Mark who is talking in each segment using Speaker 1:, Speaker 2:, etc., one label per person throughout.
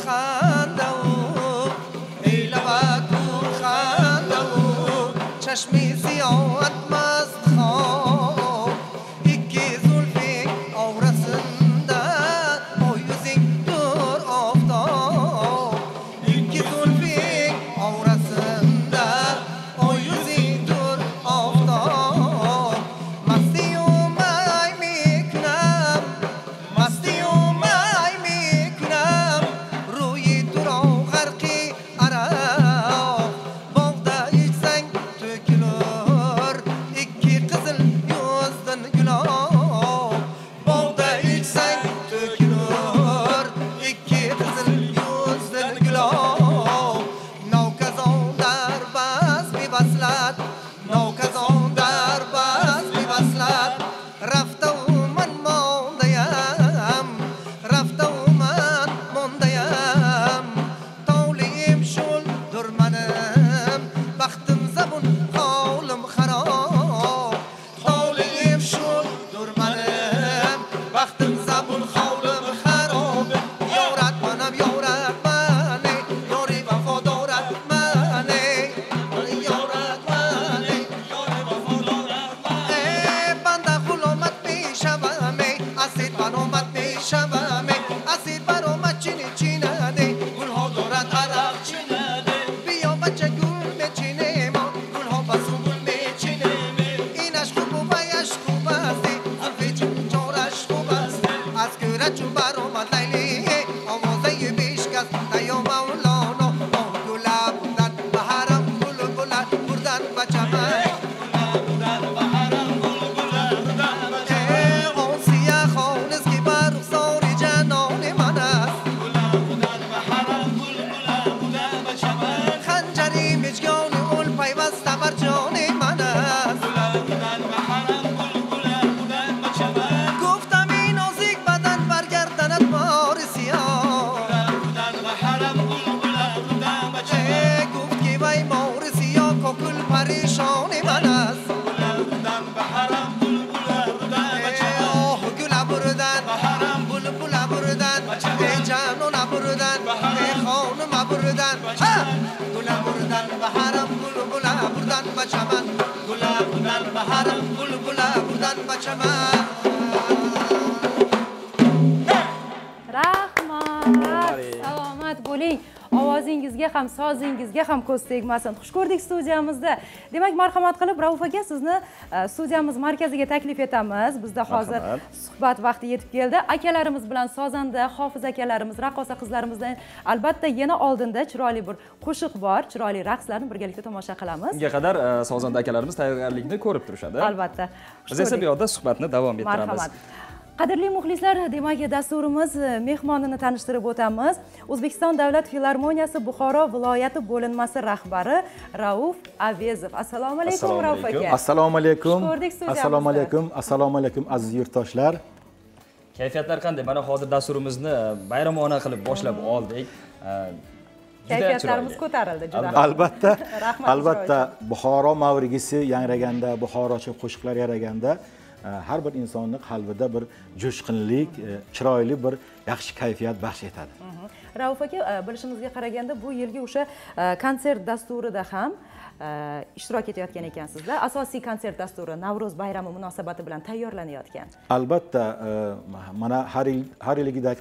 Speaker 1: خندو ای لبت پر خندو چشمی سیاهت مست خواب iki zulfin avrasında o yüzün dur aftab iki zulfin avrasında o yüzün dur aftab mastiyum ay miknam mastiyum ay miknam ruyi durav gharqi ara bağda içsen tökülür iki kızıl yüzden gülab bağda içsen tökülür iki kızıl yüzden gülab navkazon darbaz bir baslat navkazon darbaz bir baslat raftaman mondayam raftaman mondayam tavliyim şul durmanım baxtim zabun hovlim xarob tavliyim şul durmanım baxtim zabun hovlim xarob yoratmanam yoratmani yori vafodoratmani yoratmani yori vafodoratmani banda xulomat peshavame asid baromat peshavame asid baromat chini chinade gulho dorat araq chinade biyo bacha gul mechinemo gulho basu gul mechineme in ashqu bu yashqu basti zulfi chorashqu basti az kurachu baromat layli ovozay beshkas tayo maulano gulabdan baharam bulbulat burdan bachaman on siyah xoniz ki bar ruxsori janon man ast xanjari mijgoni ul payvasta bar joni man ast guftam in nozik badan bargardanat bor siyah guft ki vay mor siyah kokul parishoni man ast oh gula burdan bulbula burdan janona burdan xonuma burdan gula burdan baharam bulbula burdan bachaman gula burdan baharam bulbula burdan bachaman
Speaker 2: Rahmat, salomat bo'ling. Ovozingizga ham, sozingizga ham ko'z tegmasin. Xush ko'rdik studiyamizda. Demak, marhamat qilib Rauf aka sizni studiyamiz markaziga taklif etamiz. Bizda hozir suhbat vaqti yetib keldi. Akalarimiz bilan sozanda, Hofiz akalarimiz, raqqosa qizlarimizdan albatta yana oldinda chiroyli bir qo'shiq bor, chiroyli raqslarni birgalikda tomosha qilamiz.
Speaker 3: Unga qadar sozanda akalarimiz tayyorgarlikni ko'rib turishadi.
Speaker 2: Albatta.
Speaker 3: Biz esa bu yoqda suhbatni davom ettiramiz.
Speaker 2: Marhamat. Qadrli muxlislar, demak dasturimiz mehmonini tanishtirib o'tamiz. O'zbekiston Davlat filarmoniyasi Buxoro viloyati bo'linmasi rahbari Rauf Avezov. Assalomu alaykum Rauf aka.
Speaker 4: Assalomu alaykum.
Speaker 2: Ko'rdik studiyamizda.
Speaker 4: Assalomu alaykum. Assalomu alaykum aziz yurtdoshlar.
Speaker 3: Kayfiyatlar qanday? Mana hozir dasturimizni bayramona qilib boshlab oldik.
Speaker 2: Kayfiyatlarimiz ko'tarildi juda.
Speaker 4: Albatta.
Speaker 2: Rahmat.
Speaker 4: Albatta Buxoro mavrigisi yangraganda, Buxorocha qo'shiqlar yaraganda har bir insonning qalbida bir jo'shqinlik, chiroyli bir yaxshi kayfiyat baxsh etadi.
Speaker 2: Rauf aka, bilishimizga qaraganda bu yilgi o'sha konsert dasturida ham ishtirok etayotgan ekansizda. Asosiy konsert dasturi Navro'z bayrami munosabati bilan tayyorlanayotgan.
Speaker 4: Albatta, mana har yilgidek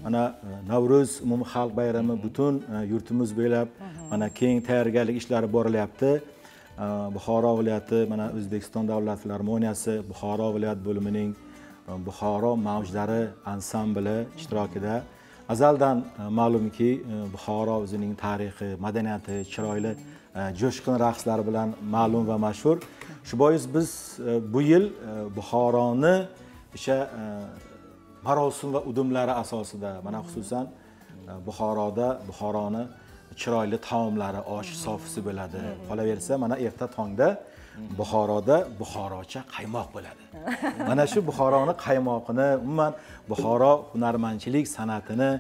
Speaker 4: mana Navro'z umumxalq bayrami butun yurtimiz bo'ylab mana keng tayyorgarlik ishlari borilyapti. Buxoro viloyati mana O'zbekiston Davlat filarmoniyasi Buxoro viloyat bo'limining Buxoro mavjlari ansambli ishtirokida azaldan ma'lumki Buxoro o'zining tarixi, madaniyati, chiroyli jo'shqin raqslari bilan ma'lum va mashhur. Shu bois biz bu yil Buxoroni o'sha marosim va udumlari asosida mana xususan Buxoroni chiroyli taomlari, osh sofisi bo'ladi. Qolaversa, mana erta tongda Buxoroda buxorocha qaymoq bo'ladi. Mana shu Buxoroni qaymoqini, umuman Buxoro hunarmandchilik san'atini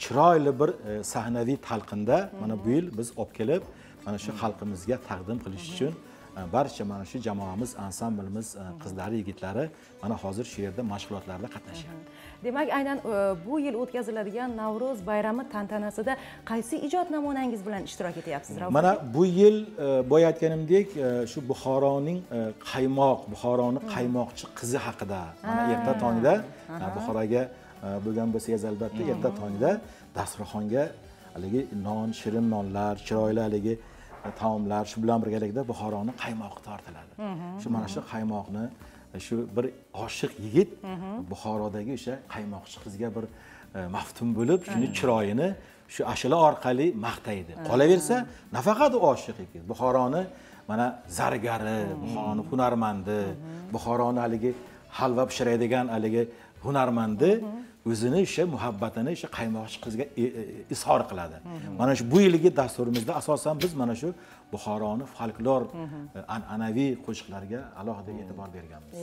Speaker 4: chiroyli bir sahnaviy talqinda mana bu yil biz olib kelib, mana shu xalqimizga taqdim qilish uchun barcha mana shu jamoamiz, ansamblimiz qizlari, yigitlari mana hozir shu yerda mashg'ulotlarda qatnashyapti.
Speaker 2: Demak, aynan bu yil o'tkaziladigan Navro'z bayrami tantanasida qaysi ijod namunangiz bilan ishtirok etyapsiz, Rauf?
Speaker 4: Mana bu yil boya aytganimdek, shu Buxoroning Buxoroning qaymoqchi qizi haqida mana erta tongda Buxoroga bo'lgan bo'lsangiz albatta erta tongda dasturxonga haligi non, shirin nonlar, chiroyli haligi taomlar shu bilan birgalikda Buxoroning qaymoqi tortiladi. Shu mana shu qaymoqni shu bir oshiq yigit Buxorodagi o'sha qaymoqchi qizga bir maftun bo'lib, shuni chiroyini shu ashula orqali maqtaydi. Qolaversa, nafaqat oshiq yigit, Buxoroni mana zargari, Buxoroni hunarmandi, Buxoroni haligi halva pishiradigan haligi hunarmandi o'zini o'sha muhabbatini o'sha qaymoqchi qizga izhor qiladi. Mana shu bu yilgi dasturimizda asosan biz mana shu Buxoroni folklor an'anaviy qo'shiqlarga alohida e'tibor berganmiz.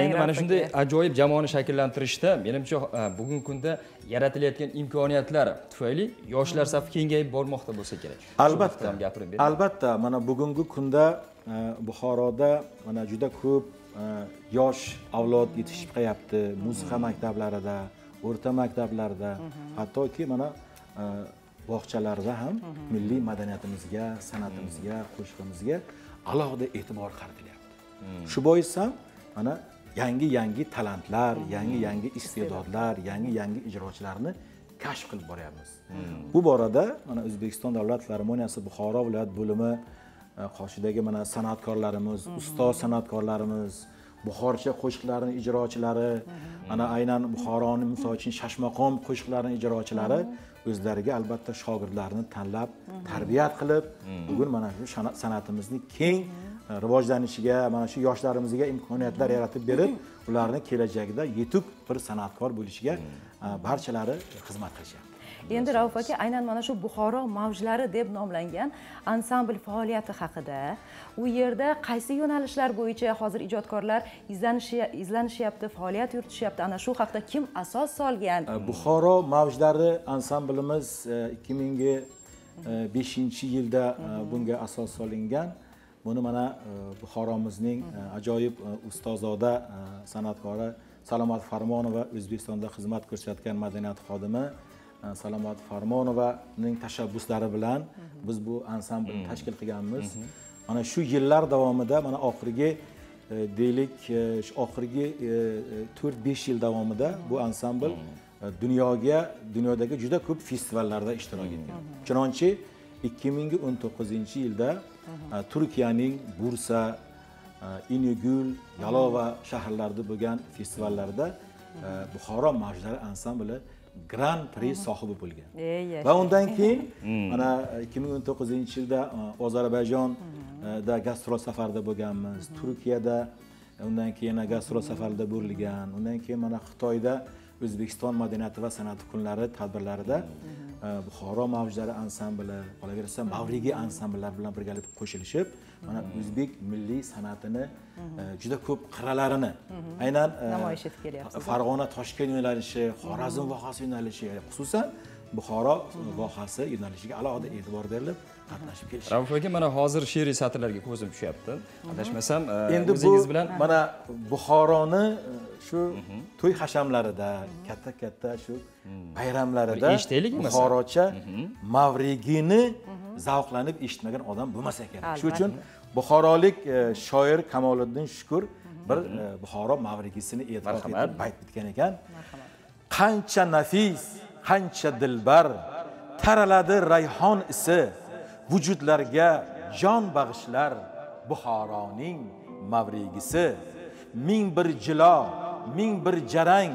Speaker 3: Endi mana shunday ajoyib jamoani shakllantirishda menimcha bugungi kunda yaratilayotgan imkoniyatlar tufayli yoshlar safi kengayib bormoqda bo'lsa kerak.
Speaker 4: Albatta, albatta, mana bugungi kunda Buxoroda mana juda ko'p yosh avlod yetishib chiqyapti. Musiqa maktablarida, o'rta maktablarda, hattoki mana bog'chalarda ham milliy madaniyatimizga, san'atimizga, qo'shig'imizga alohida e'tibor qaratilyapti. Shu bois ham mana yangi talantlar, yangi iste'dodlar, yangi ijrochilarni kashf qilib boryapmiz. Bu borada mana O'zbekiston Davlat Filarmoniyasi Buxoro viloyat bo'limi qoshidagi mana san'atkorlarimiz, ustoz san'atkorlarimiz, buxorcha qo'shiqlarining ijrochilari, ana aynan Buxoroning misol uchun Shashmaqom qo'shiqlarining ijrochilari o'zlariga albatta shogirdlarni tanlab, tarbiyat qilib, bugun mana shu san'atimizni keng rivojlanishiga, mana shu yoshlarimizga imkoniyatlar yaratib berib, ularni kelajakda yetuk bir san'atkor bo'lishiga barchalari xizmat qilishyapti.
Speaker 2: Endi Rauf aka, aynan mana shu Buxoro mavjlari deb nomlangan ansambl faoliyati haqida, u yerda qaysi yo'nalishlar bo'yicha hozir ijodkorlar izlanishyapti, faoliyat yuritishyapti, ana shu haqida kim asos solgan?
Speaker 4: Buxoro mavjlari ansamblimiz 2005-yilda bunga asos solingan. Buni mana Buxoromizning ajoyib ustozoda san'atkori Salomat Farmonova, O'zbekistonda xizmat ko'rsatgan madaniyat xodimi Salomat Farmonovaning tashabbuslari bilan biz bu ansamblni tashkil qilganmiz. Mana shu yillar davomida mana oxirgi deylik, oxirgi 4-5 yil davomida bu ansambl dunyodagi juda ko'p festivallarda ishtirok etgan. Chunonchi 2019-yilda Turkiyaning Bursa, Inigul, Yalova shaharlarida bo'lgan festivallarda Buxoro mavjlari ansambli Grand Prix sohibi bo'lgan. Va undan keyin mana 2019-yilda Ozarbayjonda gastrol safarda bo'lganmiz, Turkiyada undan keyin gastrol safarda bo'lgan, undan keyin mana Xitoyda O'zbekiston madaniyati va san'ati kunlari tadbirlarida Buxoro mavjlari ansambli, qolaversa Mavrigi ansambllar bilan birgalikda qo'shilishib, mana o'zbek milliy san'atini juda ko'p qirralarini aynan
Speaker 2: namoyish etib kelyapsiz.
Speaker 4: Farg'ona Toshkent yo'nalishi, Xorazm vohasi yo'nalishi, xususan Buxoro vohasi yo'nalishiga alohida e'tibor berilib qatnashib kelishdi.
Speaker 3: Rauf aka, mana hozir she'riy satrlarga ko'zim tushyapti. Adashmasam,
Speaker 4: endi
Speaker 3: o'zingiz bilan
Speaker 4: mana Buxoroni shu to'y hashamlarida, katta shu bayramlarida Buxorocha Mavrigini zavqlanib eshitmagan odam bo'lmasa kerak. Shuning uchun Buxorolik shoir Kamoliddin Shukur bir Buxoro Mavrigisini e'tirof etib bayt bitgan ekan. Qancha nafis, qancha dilbar taraladi rayhon isi, vujudlarga jon bag'ishlar Buxoroning Mavrigisi. Ming bir jilo, ming bir jarang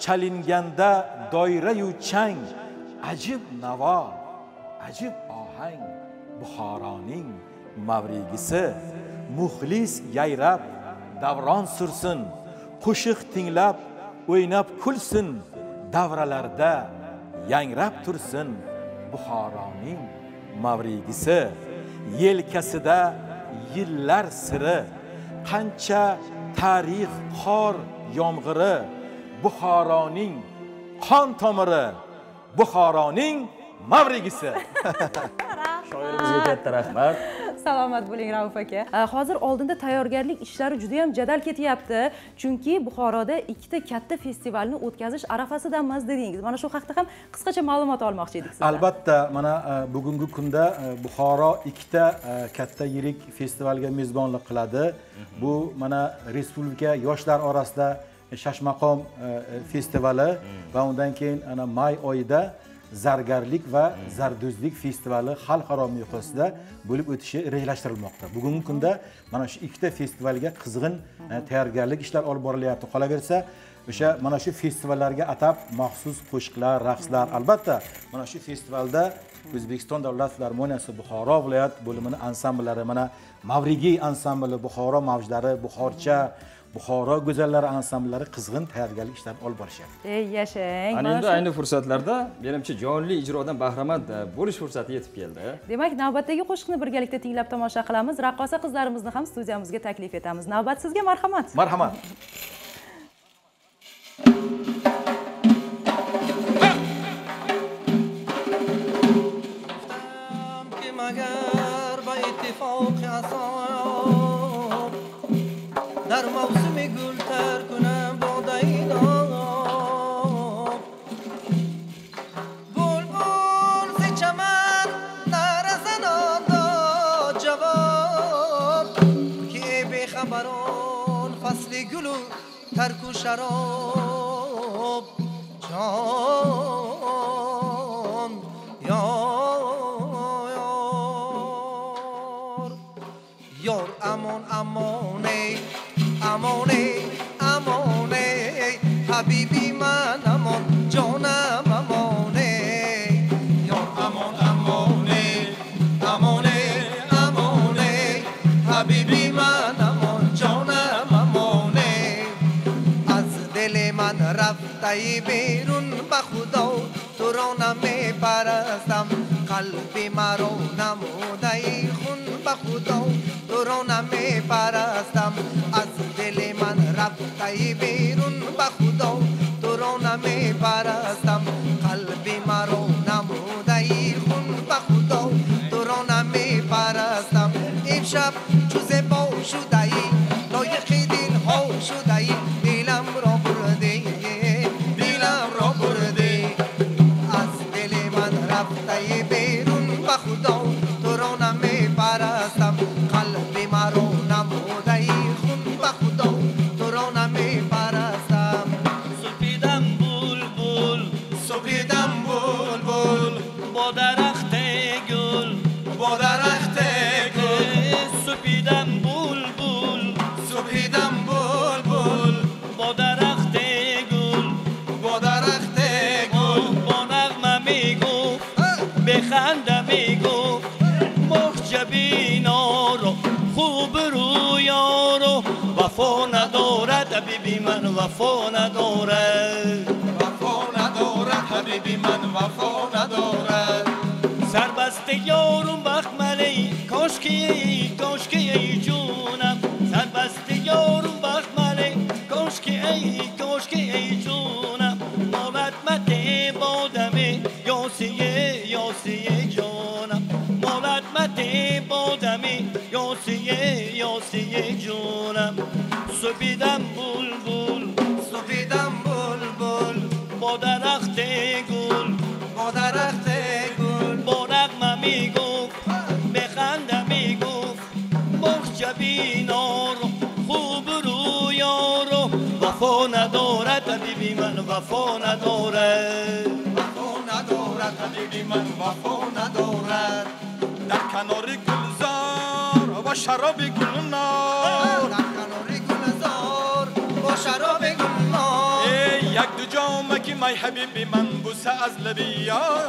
Speaker 4: chalinganda doira-yu chang, ajib navo, ajib ohang Buxoroning Mavrigisi. Muxlis yayrab davron sursin, qo'shiq tinglab o'ynab kulsin, davralarda yangrab tursin Buxoroning Mavrigisi. Yelkasida yillar siri, qancha tarix qor yomg'iri, Buxoroning qon tomiri, Buxoroning Mavrigisi.
Speaker 3: shoirimizga katta rahmat.
Speaker 2: salomat bo'ling Rauf aka. Hozir oldinda tayyorgarlik ishlari juda ham jadal ketyapti, chunki Buxoroda ikkita katta festivalni o'tkazish arafasidamiz dedingiz. Mana shu haqida ham qisqacha ma'lumot olmoqchi edik sizdan.
Speaker 4: Albatta, mana bugungi kunda Buxoro ikkita katta yirik festivalga mezbonlik qiladi. Bu mana respublika yoshlar orasida Shashmaqom festivali va undan keyin ana may oyida zargarlik va zarduzlik festivali xalqaro miqyosda bo'lib o'tishi rejalashtirilmoqda. Bugungi kunda mana shu ikkita festivalga qizg'in tayyorgarlik ishlar olib borilyapti. Qolaversa, o'sha mana shu festivallarga atab maxsus qo'shiqlar, raqslar, albatta mana shu festivalda O'zbekiston Davlat filarmoniyasi Buxoro viloyat bo'limining ansambllari, mana Mavrigiy ansambli, Buxoro mavjlari, Buxorcha, Buxoro go'zallari ansambllari qizg'in tayyorgarlik ishlarini olib borishyapti.
Speaker 2: Ey yashang.
Speaker 3: Ana endi ayni fursatlarda menimcha jonli ijrodan bahramand bo'lish fursati yetib keldi.
Speaker 2: Demak, navbatdagi qo'shiqni birgalikda tinglab tomosha qilamiz. Raqqosa qizlarimizni ham studiyamizga taklif etamiz. Navbat sizga, marhamat.
Speaker 4: Marhamat.
Speaker 1: در موسم گل تر کنم بادای ناب بلبل ز چمن نرسند جواب که بخبران فصل گل و ترک و شراب جان یار امان امانه امانه امانه حبیبی من امان جانم امانه یار امان امانه امانه امانه حبیبی من امان جانم امانه از دل من رفته بیرون به خدا تو را نمی پرستم قلبی مرا نموده خون به خدا تو را نمی پرستم از دل من رفته بیرون به خدا تو را نمی پرستم قلبی مرا نموده خون به خدا تو را نمی پرستم امشب جز با شده ای لایق دل ها شده ای دلم را برده دلم را برده از دل من رفته بیرون به خدا تو را نمی پرستم قلبی مرا نموده خون به خدا تو را نمی پرستم
Speaker 5: سپیدم بلبل
Speaker 1: سپیدم بلبل
Speaker 5: با درخت گل
Speaker 1: با درخت گل
Speaker 5: سپیدم بلبل
Speaker 1: سپیدم بلبل
Speaker 5: با درخت گل
Speaker 1: با درخت گل
Speaker 5: با نغمه میگفت بخنده میگفت محجبینا رو خوب رویارو وفا ندارد حبیبی من وفا ندارد
Speaker 1: وفا ندارد حبیبی من وفا ندارد
Speaker 5: سربسته یارم بخملی کاشکی ای جونم سربسته یارم بخملی کاشکی ای جونم مالت مته بادمه یاسیه جونم مالت مته بادمه یاسیه جونم سپیدم بلبل
Speaker 1: سپیدم بلبل
Speaker 5: با درخت گل
Speaker 1: با درخت گل
Speaker 5: با نغمه میگفت بخنده میگفت محجبینا رو خوب رویارو وفا ندارد حبیبی من وفا ندارد
Speaker 1: وفا ندارد حبیبی من وفا ندارد
Speaker 6: در کنار گلزار با شراب گلنار
Speaker 1: در کنار گلزار با شراب گلنار
Speaker 6: یک دو جامکی می حبیبی من بوسه از لبی یار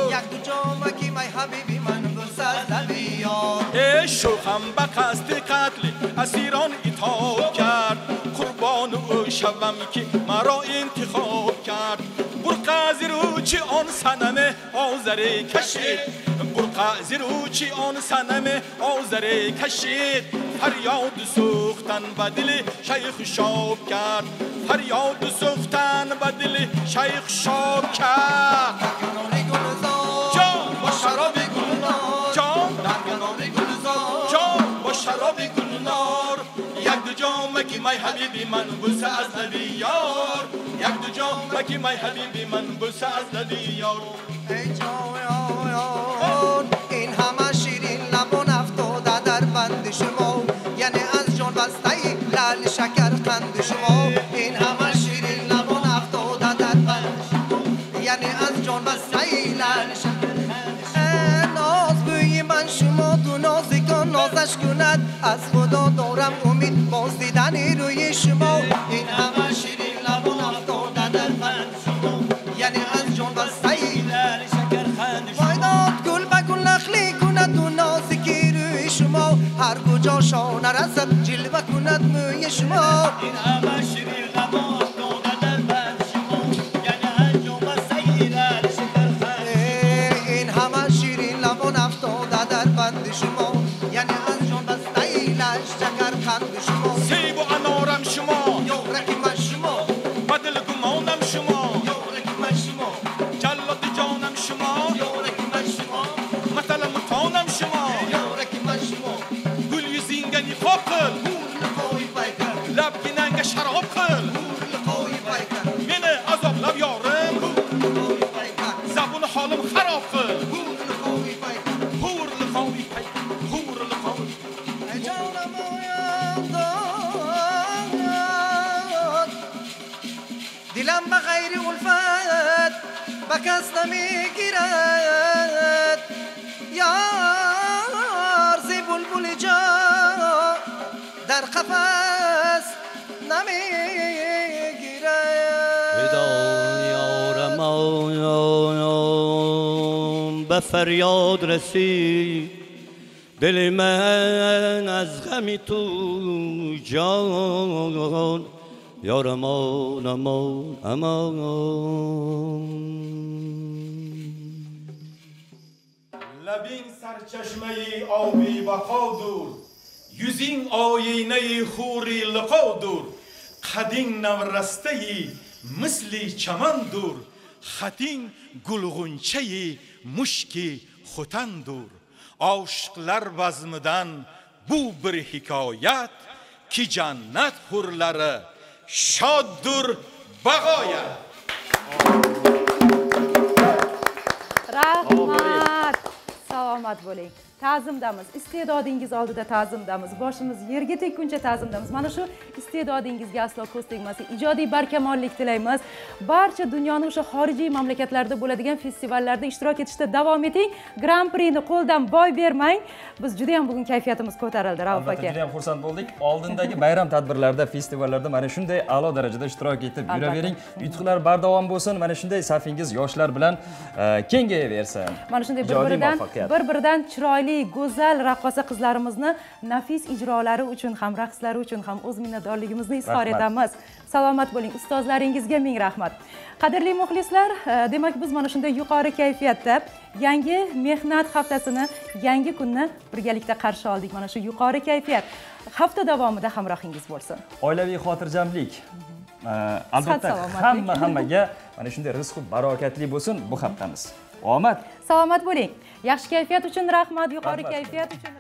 Speaker 1: یک دو جامکی می حبیبی من بوسه از لبی یار
Speaker 6: شوخم به قصد قتل اسیران ایتاب کرد قربان او شوم که مرا انتخاب کرد برقع زیروچی آن صنم آذری کشید برقع زیروچی آن صنم آذری کشید فریاد سوختن به دل شیخ شاب کرد فریاد سوختن به دل شیخ شاب کرد
Speaker 1: در کنار گلزار
Speaker 6: جان
Speaker 1: با شراب گلنار
Speaker 6: جان
Speaker 1: در کنار گلزار
Speaker 6: جامکی مای حبیبی من بوسه از لبی یار یک دو جامکی مای حبیبی من بوسه از لبی یار
Speaker 1: ای جان این همه شیرین لبان افتاده در بند شما یعنی از جان بسته لعل شکر قند شما این همه شیرین لبان افتاده در بند شما یعنی از جان بسته لعل شکر ناز بوی من شما تو نازکان نازش کند از خدا دارم امید باز دیدن روی شما این همه شیرین لبان افتاده در بند شما یعنی از جان بسته لعل شکر قند شما وایداد گل به گل نخلی کند تو نازکی روی شما هر کجا شانه رسد جلوه کند موی شما
Speaker 5: این همه شیرین لبان افتاده در بند شما یعنی از جان بسته لعل شکر قند
Speaker 1: این همه شیرین لبان افتاده در بند شما یعنی از جان بسته لعل شکر قند شما
Speaker 6: سیب و انارم شما
Speaker 1: یارک من شما
Speaker 6: بدل گمانم شما
Speaker 1: یارک من شما
Speaker 6: جلاد جانم شما
Speaker 1: یارک من شما
Speaker 6: مثلا متانم شما
Speaker 1: یارک من شما
Speaker 6: گل yüzingeni kokul
Speaker 1: لقای بیکر
Speaker 6: lab ginanga şarap kıl
Speaker 1: لقای بیکر
Speaker 6: meni azoblab yorim
Speaker 1: لقای بیکر
Speaker 6: zabun holim xarob qil
Speaker 1: لقای بیکر
Speaker 6: hur liqovi pay hur liqovi
Speaker 1: ای جانم آینداد دلم به غیر الفت به کس نمیگیرد یار زی بلبل جا در قفس نمیگیرد
Speaker 5: یارم آیم به فریاد رسید دل من از غمی تو جان یارم امان
Speaker 6: labing sarchashmai obi baqodur yuzing oyinai huri liqodur qading navrastai misli chamandur xating gulg'unchai mushki xutandur oshiqlar bazmidan bu bir hikoyat ki jannat hurlari shoddur bag'oyat.
Speaker 2: Rahmat. Salomat bo'ling. Ta'zimdamiz. Iste'dodingiz oldida ta'zimdamiz. Boshimiz yerga tekkuncha ta'zimdamiz. Mana shu iste'dodingizga aslo ko'z tegmasin. Ijodiy barkamollik tilaymiz. Barcha dunyoning o'sha xorijiy mamlakatlarda bo'ladigan festivallarda ishtirok etishda davom eting. Grand Prixni qo'ldan boy bermang. Biz juda ham bugun kayfiyatimiz ko'tarildi, Rauf aka.
Speaker 3: Juda ham xursand bo'ldik. Oldindagi bayram tadbirlarida, festivallarda mana shunday a'lo darajada ishtirok etib yuravering. Yutuqlar bardavom bo'lsin. Mana shunday safingiz yoshlar bilan kengayaversin.
Speaker 2: Mana shunday bir-biridan chiroyli, go'zal raqqosa qizlarimizni nafis ijrolari uchun ham, raqslari uchun ham o'z minnatdorligimizni izhor etamiz. Salomat bo'ling. Ustozlaringizga ming rahmat. Qadrli muxlislar, demak biz mana shunday yuqori kayfiyatda yangi mehnat haftasini, yangi kunni birgalikda qarshi oldik. Mana shu yuqori kayfiyat hafta davomida hamrohingiz bo'lsin.
Speaker 3: Oilaviy xotirjamlik. Albatta hammaga mana shunday rizq barokatli bo'lsin bu haftamiz. Omad.
Speaker 2: Salomat bo'ling. Yaxshi kayfiyat uchun rahmat, yuqori kayfiyat uchun